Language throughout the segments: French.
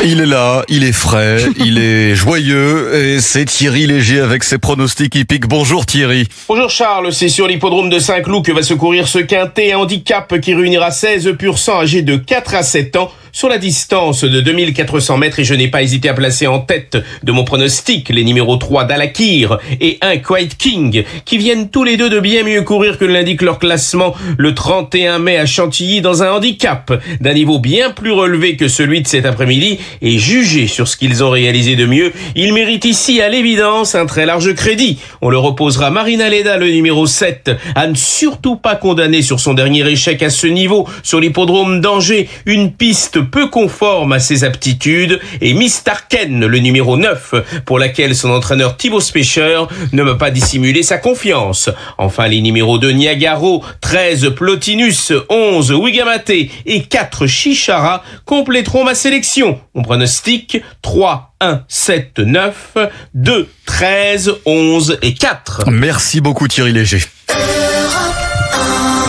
Il est là, il est frais, il est joyeux et c'est Thierry Léger avec ses pronostics hippiques. Bonjour Thierry. Bonjour Charles, c'est sur l'hippodrome de Saint-Cloud que va se courir ce quintet, un handicap qui réunira 16 pur sang âgés de 4 à 7 ans sur la distance de 2400 mètres et je n'ai pas hésité à placer en tête de mon pronostic les numéros 3 d'Alakir et 1 Quiet King qui viennent tous les deux de bien mieux courir que l'indique leur classement le 31 mai à Chantilly dans un handicap d'un niveau bien plus relevé que celui de cet après-midi et jugé sur ce qu'ils ont réalisé de mieux, ils méritent ici à l'évidence un très large crédit. On leur opposera Marina Leda, le numéro 7, à ne surtout pas condamner sur son dernier échec à ce niveau sur l'hippodrome d'Angers, une piste peu conforme à ses aptitudes, et Miss Tarken, le numéro 9, pour laquelle son entraîneur Thibaut Specher ne m'a pas dissimulé sa confiance. Enfin, les numéros 2 Niagaro, 13 Plotinus, 11 Wigamate et 4 Chichara compléteront ma sélection. On pronostique 3, 1, 7, 9, 2, 13, 11 et 4. Merci beaucoup Thierry Léger.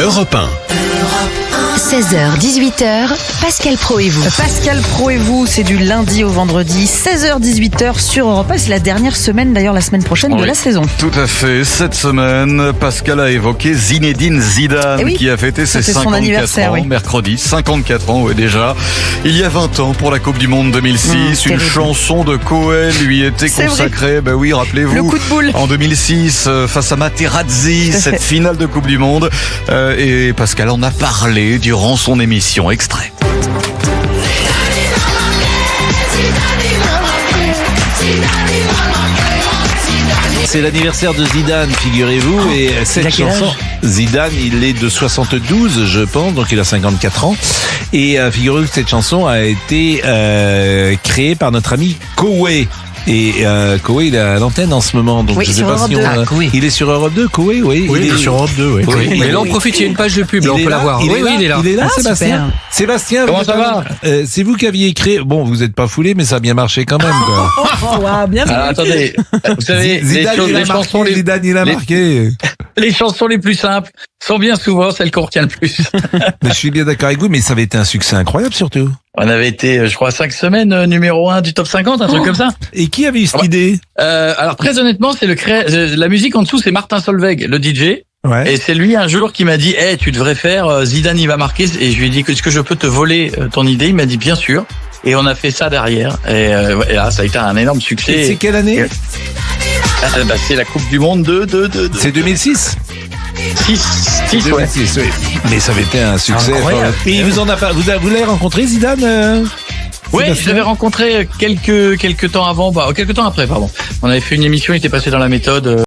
Europe 1. 16h, 18h, Pascal Pro et vous. Pascal Pro et vous, c'est du lundi au vendredi, 16h, 18h sur Europe 1. C'est la dernière semaine, d'ailleurs, la semaine prochaine de la saison. Tout à fait. Cette semaine, Pascal a évoqué Zinedine Zidane, qui a fêté ses 54 ans, mercredi. 54 ans, déjà. Il y a 20 ans, pour la Coupe du Monde 2006, une chanson de Cohen lui était consacrée. Ben oui, rappelez-vous. Le coup de boule. En 2006, face à Materazzi, cette finale de Coupe du Monde. Et Pascal en a parlé durant son émission. Extrait. C'est l'anniversaire de Zidane, figurez-vous, et cette chanson, Zidane, il est de 72, je pense, donc il a 54 ans, et figurez-vous que cette chanson a été créée par notre ami Koé. Et Koé, il est à l'antenne en ce moment, donc je sais pas si il est sur Europe 2, Koé, oui. Oui, il est sur Europe 2, oui. Mais là, on profite, il y a une page de pub, là, on peut la voir. Il est là. Ah, Sébastien. Sébastien, comment ça va? C'est vous qui aviez écrit. Bon, vous n'êtes pas foulé, mais ça a bien marché quand même, quoi. Bien Alors, attendez, vous savez, Zidane, il a marqué. Les chansons les plus simples sont bien souvent celles qu'on retient le plus. Mais je suis bien d'accord avec vous, mais ça avait été un succès incroyable, surtout. On avait été, je crois, 5 semaines numéro 1 du top 50, un truc comme ça. Et qui avait eu cette idée? Alors, très honnêtement, c'est la musique en dessous, c'est Martin Solveig, le DJ. Ouais. Et c'est lui un jour qui m'a dit, tu devrais faire Zidane, il va marquer. Et je lui ai dit, est-ce que je peux te voler ton idée? Il m'a dit, bien sûr. Et on a fait ça derrière. Et là, ça a été un énorme succès. Et c'est quelle année? C'est la Coupe du Monde de... C'est 2006? 6, ouais. Oui. Mais ça avait été un succès. Et vous l'avez rencontré, Zidane? Oui, je l'avais rencontré quelques temps avant, quelques temps après, pardon. On avait fait une émission, il était passé dans la méthode.